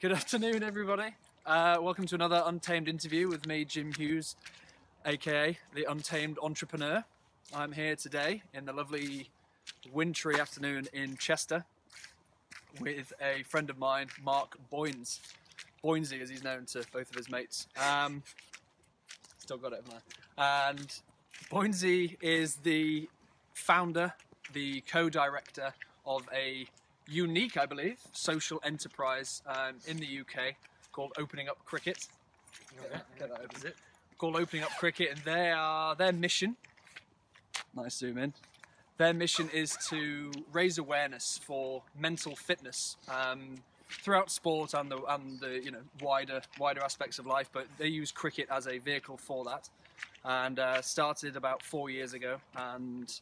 Good afternoon, everybody. Welcome to another Untamed Interview with me, Jim Hughes, aka the Untamed Entrepreneur. I'm here today in the lovely wintry afternoon in Chester with a friend of mine, Mark Boyns. Boynsy, as he's known to both of his mates. Still got it, haven't I? And Boynsy is the founder, the co-director of a unique, I believe, social enterprise in the UK called Opening Up Cricket. Get that over. Called Opening Up Cricket, and their mission. Nice zoom in. Their mission is to raise awareness for mental fitness throughout sport and the wider aspects of life. But they use cricket as a vehicle for that, and started about 4 years ago. And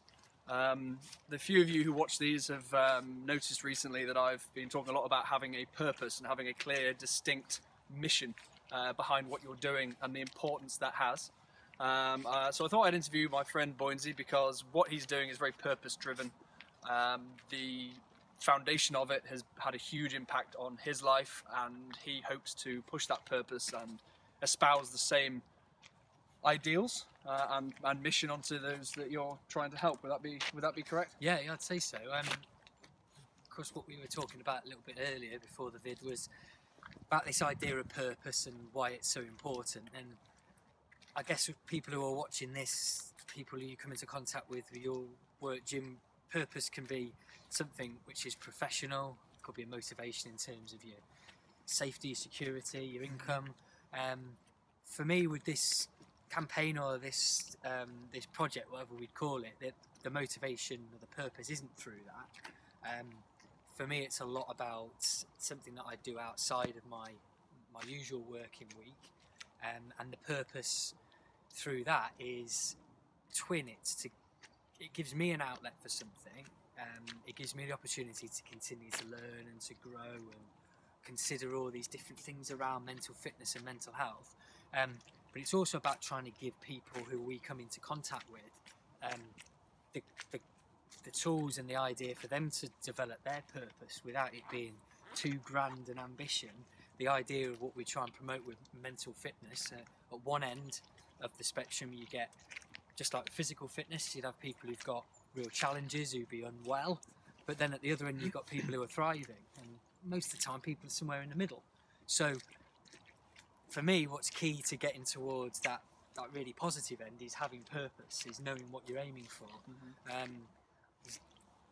the few of you who watch these have noticed recently that I've been talking a lot about having a purpose and having a clear, distinct mission behind what you're doing and the importance that has. So I thought I'd interview my friend Boynsy because what he's doing is very purpose-driven. The foundation of it has had a huge impact on his life, and he hopes to push that purpose and espouse the same ideals and mission onto those that you're trying to help. Would that be correct? Yeah, I'd say so. Of course, what we were talking about a little bit earlier before the vid was about this idea of purpose and why it's so important. And I guess with people who are watching this, people who you come into contact with your work, Jim, purpose can be something which is professional. It could be a motivation in terms of your safety, your security, your income. For me, with this campaign or this this project, whatever we'd call it, the motivation or the purpose isn't through that. For me, it's a lot about something that I do outside of my usual working week, and the purpose through that is it gives me an outlet for something. It gives me the opportunity to continue to learn and to grow and consider all these different things around mental fitness and mental health. But it's also about trying to give people who we come into contact with the tools and the idea for them to develop their purpose without it being too grand an ambition. The idea of what we try and promote with mental fitness, at one end of the spectrum you get, just like physical fitness, you'd have people who've got real challenges, who'd be unwell, but then at the other end you've got people who are thriving, and most of the time people are somewhere in the middle. So for me, what's key to getting towards that really positive end is having purpose, is knowing what you're aiming for. Mm-hmm.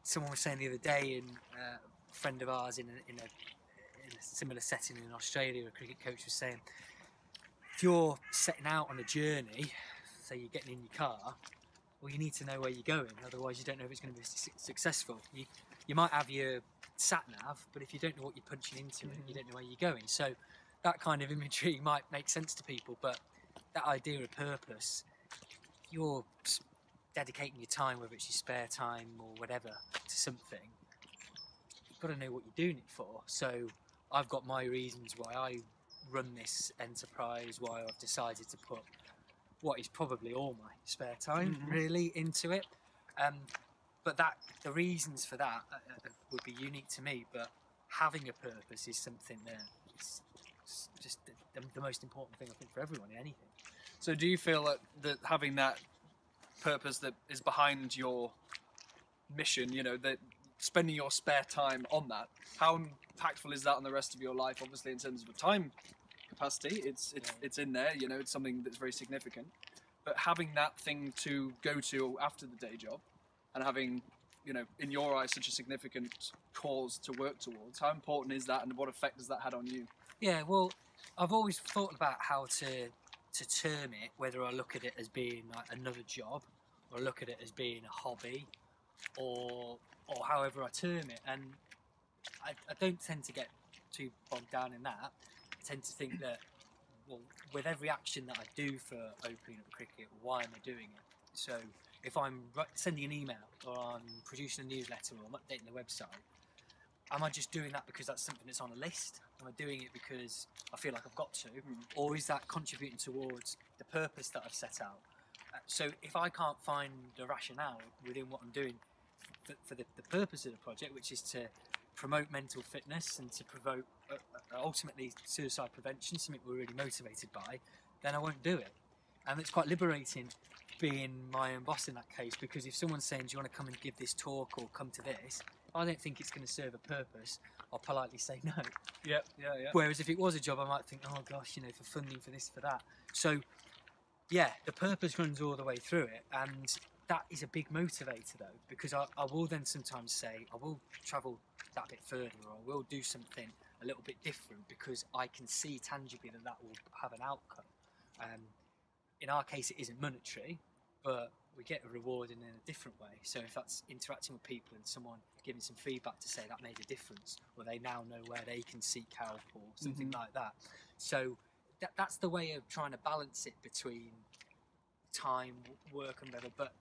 Someone was saying the other day, a friend of ours in a similar setting in Australia, a cricket coach was saying, if you're setting out on a journey, say you're getting in your car, well, you need to know where you're going, otherwise you don't know if it's going to be successful. You might have your sat-nav, but if you don't know what you're punching into, mm-hmm. you don't know where you're going. So that kind of imagery might make sense to people, but that idea of purpose, you're dedicating your time, whether it's your spare time or whatever, to something, you've got to know what you're doing it for. So I've got my reasons why I run this enterprise, why I've decided to put what is probably all my spare time, mm-hmm. really, into it. But the reasons for that would be unique to me, but having a purpose is something that is just the most important thing, I think, for everyone in anything. So do you feel that having that purpose that is behind your mission, that spending your spare time on that, how impactful is that on the rest of your life? Obviously, in terms of a time capacity, it's in there, it's something that's very significant. But having that thing to go to after the day job, and having, in your eyes, such a significant cause to work towards, how important is that, and what effect has that had on you? Yeah, well, I've always thought about how to term it, whether I look at it as being like another job, or look at it as being a hobby, or however I term it. And I don't tend to get too bogged down in that. I tend to think that, well, with every action that I do for Opening Up Cricket, why am I doing it? So if I'm sending an email, or I'm producing a newsletter, or I'm updating the website, am I just doing that because that's something that's on a list? Am I doing it because I feel like I've got to? Or is that contributing towards the purpose that I've set out? So if I can't find the rationale within what I'm doing for the purpose of the project, which is to promote mental fitness and to promote ultimately suicide prevention, something we're really motivated by, then I won't do it. And it's quite liberating being my own boss in that case, because if someone's saying, do you want to come and give this talk or come to this, I don't think it's going to serve a purpose, I'll politely say no. Yeah. Whereas if it was a job, I might think, oh gosh, you know, for funding, for this, for that. So yeah, the purpose runs all the way through it, and that is a big motivator though, because I will then sometimes say, I will travel that bit further, or I will do something a little bit different, because I can see tangibly that will have an outcome. In our case, it isn't monetary, but we get a reward in a different way. So if that's interacting with people and someone giving some feedback to say that made a difference, or they now know where they can seek help or something like that. So that's the way of trying to balance it between time, work and whatever, but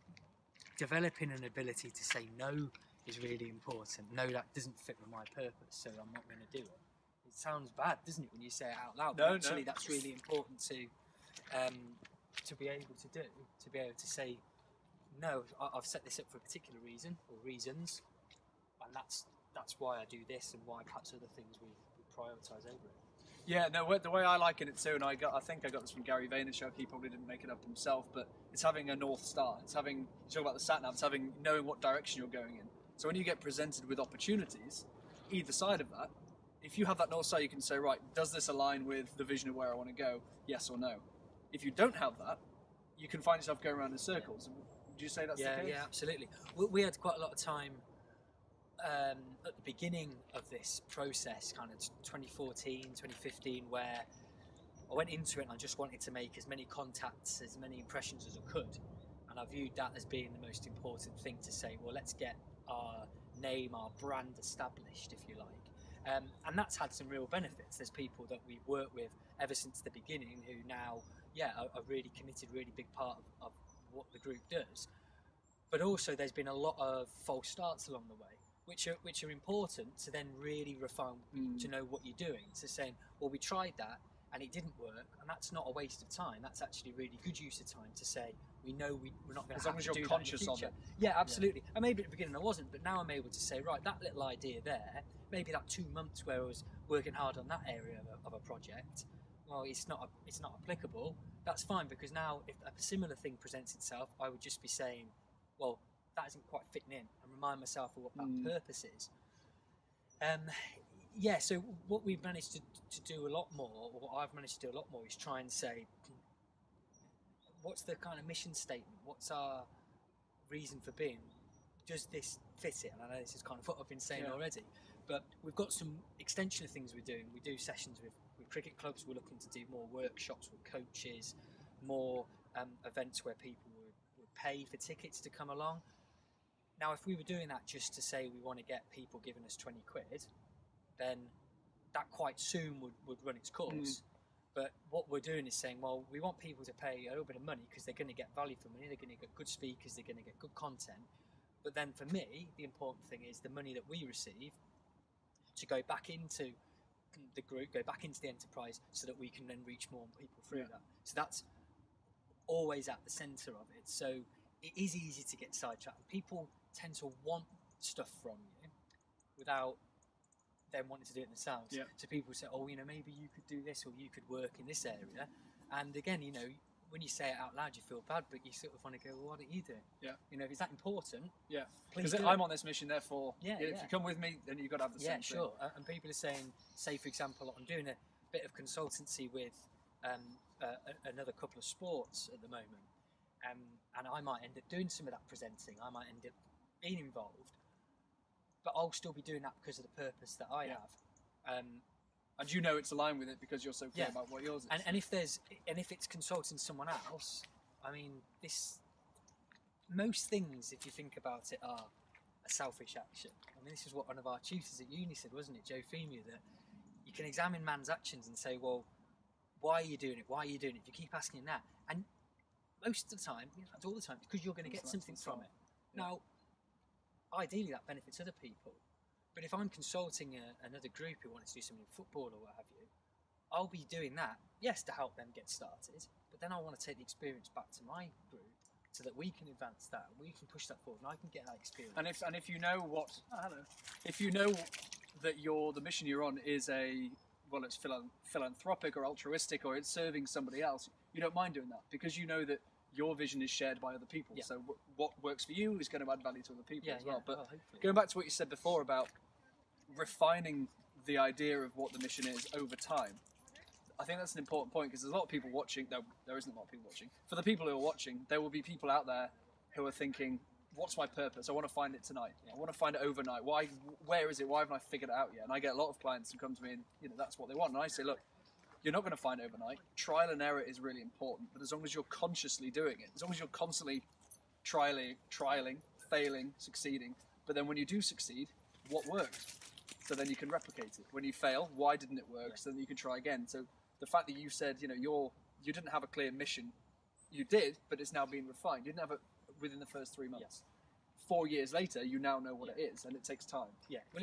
developing an ability to say no is really important. No, that doesn't fit with my purpose, so I'm not going to do it. It sounds bad, doesn't it, when you say it out loud? But actually, that's really important to be able to do, to be able to say, no, I've set this up for a particular reason or reasons, and that's why I do this, and why perhaps other things we prioritise over it. Yeah, no, the way I liken it too, and I think I got this from Gary Vaynerchuk, he probably didn't make it up himself, but it's having a North Star. It's having, you talk about the sat-nav, it's knowing what direction you're going in. So when you get presented with opportunities, either side of that, if you have that North Star, you can say, right, does this align with the vision of where I want to go? Yes or no. If you don't have that, you can find yourself going around in circles. Would you say that's the case? Yeah, absolutely. We had quite a lot of time at the beginning of this process, kind of 2014, 2015, where I went into it and I just wanted to make as many contacts, as many impressions as I could. And I viewed that as being the most important thing, to say, well, let's get our name, our brand established, if you like. And that's had some real benefits. There's people that we've worked with ever since the beginning who now, are really committed, really big part of what the group does. But also there's been a lot of false starts along the way, which are important to then really refine, to know what you're doing. So saying, well, we tried that and it didn't work, and that's not a waste of time. That's actually really good use of time to say, we know we're not going to have to do that in the future. As long as you're conscious of it. Yeah, absolutely. And maybe at the beginning I wasn't, but now I'm able to say, right, that little idea there, maybe that 2 months where I was working hard on that area of a project, well, it's not applicable. That's fine, because now if a similar thing presents itself, I would just be saying, well, that isn't quite fitting in, and remind myself of what that purpose is. So what we've managed to do a lot more, or what I've managed to do a lot more, is try and say, what's the kind of mission statement? What's our reason for being? Does this fit it? And I know this is kind of what I've been saying already, but we've got some extension of things we're doing. We do sessions with cricket clubs. We're looking to do more workshops with coaches, more events where people would pay for tickets to come along. Now, if we were doing that just to say we want to get people giving us 20 quid, then that quite soon would run its course. But what we're doing is saying, well, we want people to pay a little bit of money because they're going to get value for money, they're going to get good speakers, they're going to get good content. But then for me, the important thing is the money that we receive to go back into the group, go back into the enterprise, so that we can then reach more people through that. So that's always at the centre of it. So it is easy to get sidetracked. People tend to want stuff from you without them wanting to do it themselves. So people say, oh, maybe you could do this, or you could work in this area. And again, when you say it out loud, you feel bad, but you sort of want to go, well, what don't you do? If it's that important, please do. I'm on this mission, therefore, if you come with me, then you've got to have the same thing. Sure. And people are saying, say, for example, I'm doing a bit of consultancy with another couple of sports at the moment, and I might end up doing some of that presenting. I might end up being involved, but I'll still be doing that because of the purpose that I have. And you know it's aligned with it because you're so clear about what yours is. And if it's consulting someone else, I mean, most things, if you think about it, are a selfish action. I mean, this is what one of our tutors at uni said, wasn't it, Joe Femia, that you can examine man's actions and say, well, why are you doing it? Why are you doing it? If you keep asking that, and most of the time, in fact all the time, it's because you're going to get something from it. Now, ideally that benefits other people. But if I'm consulting another group who wants to do something in football or what have you, I'll be doing that, yes, to help them get started, but then I want to take the experience back to my group so that we can advance that, we can push that forward, and I can get that experience. And if you know what, if you know that the mission you're on is it's philanthropic or altruistic, or it's serving somebody else, you don't mind doing that because you know that your vision is shared by other people. Yeah. So what works for you is going to add value to other people as well. But hopefully. going back to what you said before about refining the idea of what the mission is over time, I think that's an important point, because there's a lot of people watching. No, there isn't a lot of people watching. For the people who are watching, there will be people out there who are thinking, what's my purpose? I want to find it tonight. I want to find it overnight. Why? Where is it? Why haven't I figured it out yet? And I get a lot of clients who come to me and that's what they want. And I say, look, you're not going to find it overnight. Trial and error is really important. But as long as you're consciously doing it, as long as you're constantly trialing, failing, succeeding, but then when you do succeed, what worked? So then you can replicate it. When you fail, why didn't it work? So then you can try again. So the fact that you said, you didn't have a clear mission, you did, but it's now been refined. You didn't have it within the first 3 months. 4 years later, you now know what it is, and it takes time. Yeah. Well,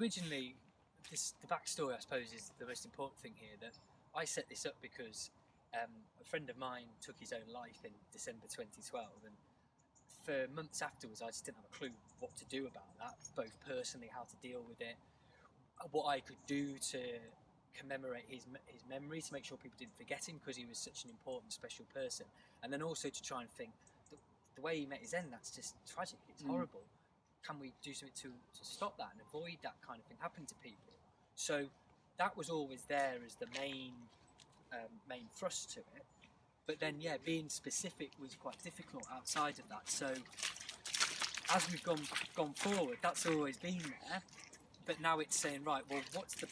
originally, the backstory, I suppose, is the most important thing here. That I set this up because a friend of mine took his own life in December 2012, and for months afterwards, I just didn't have a clue what to do about that, both personally, how to deal with it, what I could do to commemorate his memory, to make sure people didn't forget him because he was such an important, special person, and then also to try and think the way he met his end, that's just tragic, it's horrible. Can we do something to stop that and avoid that kind of thing happening to people? So that was always there as the main thrust to it. But then, being specific was quite difficult outside of that. So as we've gone forward, that's always been there. But now it's saying, right, well, what's the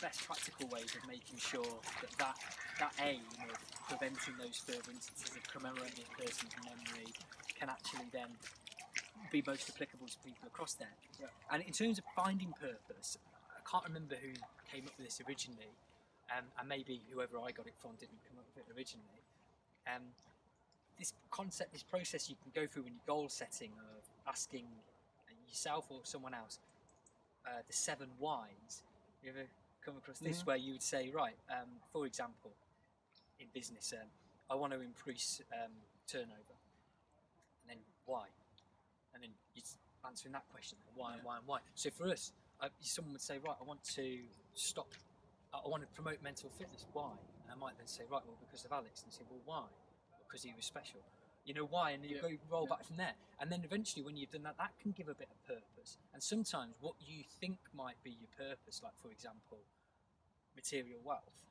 best practical ways of making sure that aim of preventing those further instances of commemorating a person's memory can actually then be most applicable to people across there. Yeah. And in terms of finding purpose, I can't remember who came up with this originally, and maybe whoever I got it from didn't come up with it originally. This concept, this process you can go through when you're goal setting, of asking yourself or someone else the 7 whys. You ever come across this, where you would say, right, for example, in business, I want to increase turnover, and then why? And then you're answering that question, why and why and why. So for us, someone would say, right, I want to stop, I want to promote mental fitness, why? And I might then say, right, well, because of Alex, and say, well, why? Because he was special. You know why, and you roll back from there. And then eventually when you've done that, that can give a bit of purpose. And sometimes what you think might be your purpose, like for example, material wealth,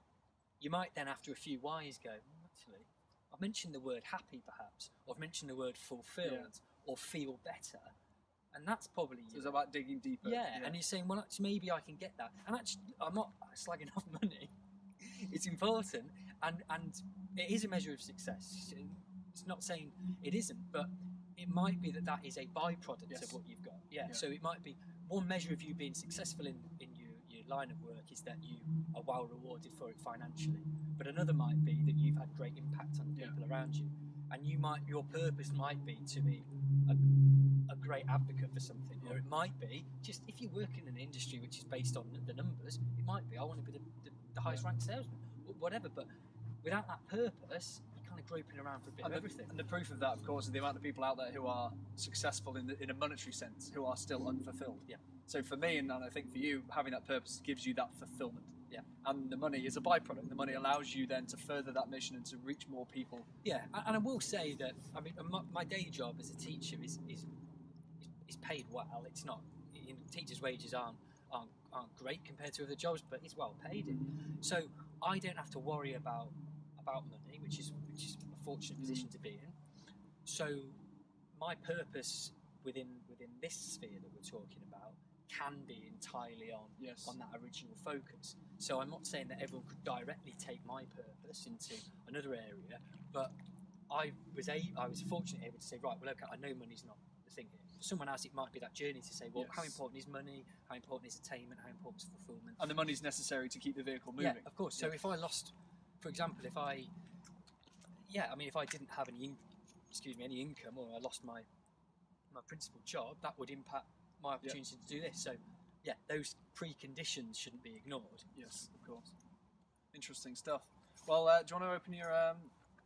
you might then after a few whys go, actually, I've mentioned the word happy perhaps, or I've mentioned the word fulfilled, or feel better. And that's probably so it's about digging deeper. And you're saying, well, actually, maybe I can get that. And actually, I'm not slagging off money. It's important, and it is a measure of success. It's not saying it isn't, but it might be that is a byproduct of what you've got. So it might be one measure of you being successful in your line of work is that you are well rewarded for it financially, but another might be that you've had great impact on the people around you, and your purpose might be to be a great advocate for something, or it might be just if you work in an industry which is based on the numbers, it might be I want to be the highest ranked salesman, or whatever. But without that purpose, kind of groping around for a bit of everything. And the proof of that, of course, is the amount of people out there who are successful in a monetary sense, who are still unfulfilled. So for me, and I think for you, having that purpose gives you that fulfillment. And the money is a byproduct. The money allows you then to further that mission and to reach more people. And I will say that, I mean, my day job as a teacher is paid well. It's not, teachers' wages aren't great compared to other jobs, but it's well paid. So I don't have to worry about money, which is a fortunate position to be in. So my purpose within this sphere that we're talking about can be entirely on that original focus. So I'm not saying that everyone could directly take my purpose into another area, but I was fortunately able to say, right, well, okay, I know money's not the thing here. For someone else, it might be that journey to say, well, how important is money? How important is attainment? How important is fulfillment? And the money's necessary to keep the vehicle moving. Yeah, of course. So if I lost, for example, if I didn't have any income, or I lost my principal job, that would impact my opportunity to do this. So those preconditions shouldn't be ignored. Yes, of course. Interesting stuff. Well, do you want to open your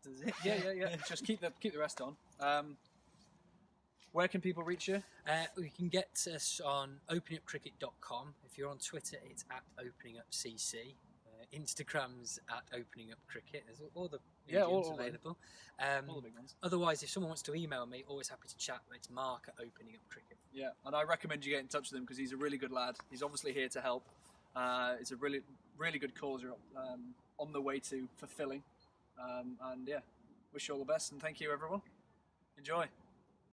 does it? Yeah. Just keep the rest on. Where can people reach you? You can get us on openingupcricket.com. If you're on Twitter, it's at openingupcc. Instagram's at openingupcricket. There's all the mediums available. All the big ones. Otherwise, if someone wants to email me, always happy to chat. It's Mark at openingupcricket. Yeah, and I recommend you get in touch with him because he's a really good lad. He's obviously here to help. It's a really good cause you're on the way to fulfilling. And yeah, wish you all the best and thank you everyone. Enjoy.